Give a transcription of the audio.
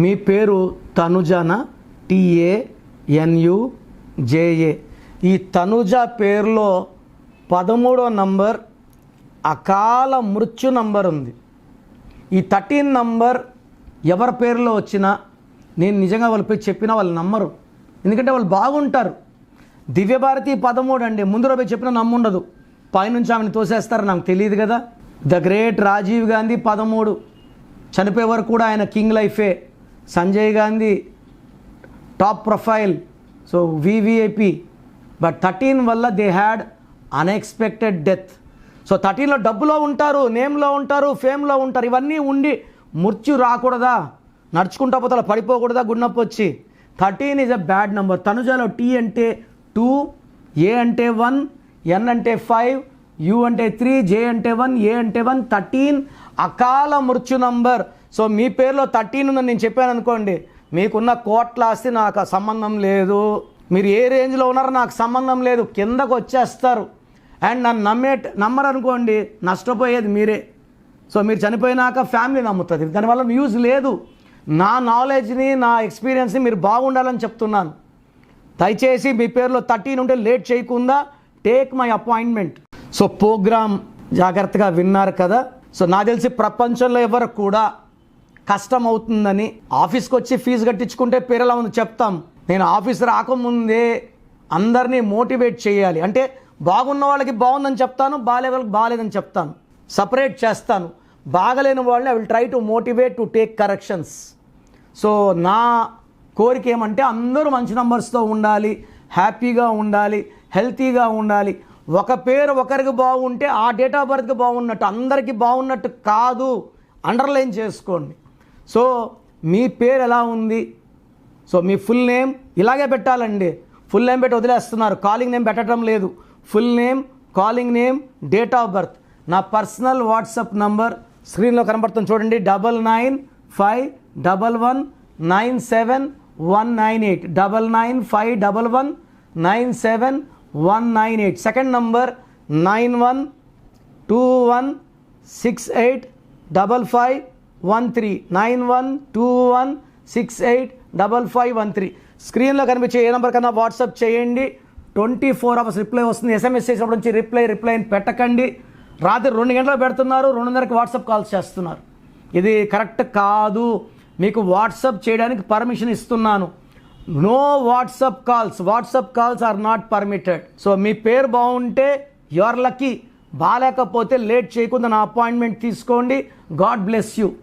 మీ పేరు తనుజానా? TANUJA. ఈ తనుజ పేరులో 13వ నంబర్ అకాల మృత్యు నంబర్ ఉంది. ఈ 13 నంబర్ ఎవరి పేరులో వచ్చినా నేను నిజంగా వాళ్ళ పేరు చెప్పినా వాళ్ళు నమ్మరు, ఎందుకంటే వాళ్ళు బాగుంటారు. దివ్యభారతి 13 అండి, ముందు రోజు చెప్పినా నమ్ముండదు, పైనుంచి ఆమెను తోసేస్తారు, నాకు తెలియదు కదా. ద గ్రేట్ రాజీవ్ గాంధీ 13, చనిపోయే వరకు కూడా ఆయన కింగ్ లైఫే. Sanjay Gandhi top profile, so VVIP. But 13 వల్ల they had unexpected death. So 13లో డబ్బులో ఉంటారు, నేమ్లో ఉంటారు, ఫేమ్లో ఉంటారు, ఇవన్నీ ఉండి మృత్యు రాకూడదా, నడుచుకుంటా పోతా పడిపోకూడదా గుండెనొప్పి వచ్చి. 13 ఈజ్ అ బ్యాడ్ నెంబర్. తనుజాలో T అంటే 2, A అంటే 1, N అంటే 5, U అంటే 3, J అంటే 1, A అంటే 1. 13 అకాల మృత్యు నంబర్. సో మీ పేరులో 13 ఉందని నేను చెప్పాను అనుకోండి, మీకున్న కోట్ల ఆస్తి నాకు సంబంధం లేదు, మీరు ఏ రేంజ్లో ఉన్నారో నాకు సంబంధం లేదు, కిందకు వచ్చేస్తారు. అండ్ నన్ను నమ్మరు అనుకోండి, నష్టపోయేది మీరే. సో మీరు చనిపోయినాక ఫ్యామిలీ నమ్ముతుంది, దానివల్ల యూజ్ లేదు. నా నాలెడ్జ్ని, నా ఎక్స్పీరియన్స్ని మీరు బాగుండాలని చెప్తున్నాను. దయచేసి మీ పేరులో 13 ఉంటే లేట్ చేయకుండా take my appointment. So programme జాగ్రత్తగా విన్నారు కదా. సో నాకు తెలిసి ప్రపంచంలో ఎవరు కూడా కష్టం అవుతుందని ఆఫీస్కి వచ్చి ఫీజు కట్టించుకుంటే పేరు ఎలా ఉంది చెప్తాం. నేను ఆఫీస్ రాకముందే అందరినీ మోటివేట్ చేయాలి. అంటే బాగున్న వాళ్ళకి బాగుందని చెప్తాను, బాగాలే వాళ్ళకి బాగాలేదని చెప్తాను, సపరేట్ చేస్తాను. బాగలేని వాళ్ళని I will try to motivate to take corrections. So నా కోరిక ఏమంటే అందరూ మంచి నంబర్స్తో ఉండాలి, హ్యాపీగా ఉండాలి, హెల్తీగా ఉండాలి. ఒక పేరు ఒకరికి బాగుంటే ఆ డేట్ ఆఫ్ బర్త్కి బాగున్నట్టు, అందరికీ బాగున్నట్టు కాదు, అండర్లైన్ చేసుకోండి. సో మీ పేరు ఎలా ఉంది, సో మీ ఫుల్ నేమ్ ఇలాగే పెట్టాలండి. ఫుల్ నేమ్ పెట్టి వదిలేస్తున్నారు, కాలింగ్ నేమ్ పెట్టడం లేదు. Full name, calling name, date of birth. నా పర్సనల్ వాట్సాప్ నంబర్ స్క్రీన్లో కనబడుతుంది చూడండి, 9951197198, 9951197198. Second number 9121685513, 9121685513. స్క్రీన్లో కనిపించే ఏ నెంబర్ కన్నా వాట్సాప్ చేయండి. 24 hours రిప్లై వస్తుంది. SMS చేసినప్పటి నుంచి రిప్లై పెట్టకండి. రాత్రి 2 గంటలకు పెడుతున్నారు, 2:30కి వాట్సాప్ కాల్స్ చేస్తున్నారు. ఇది కరెక్ట్ కాదు. మీకు వాట్సాప్ చేయడానికి పర్మిషన్ ఇస్తున్నాను. No WhatsApp calls are not permitted. So మీ పేరు బాగుంటే యు ఆర్ లక్కీ, బాగాలేకపోతే లేట్ చేయకుండా నా అపాయింట్మెంట్ తీసుకోండి. God bless you.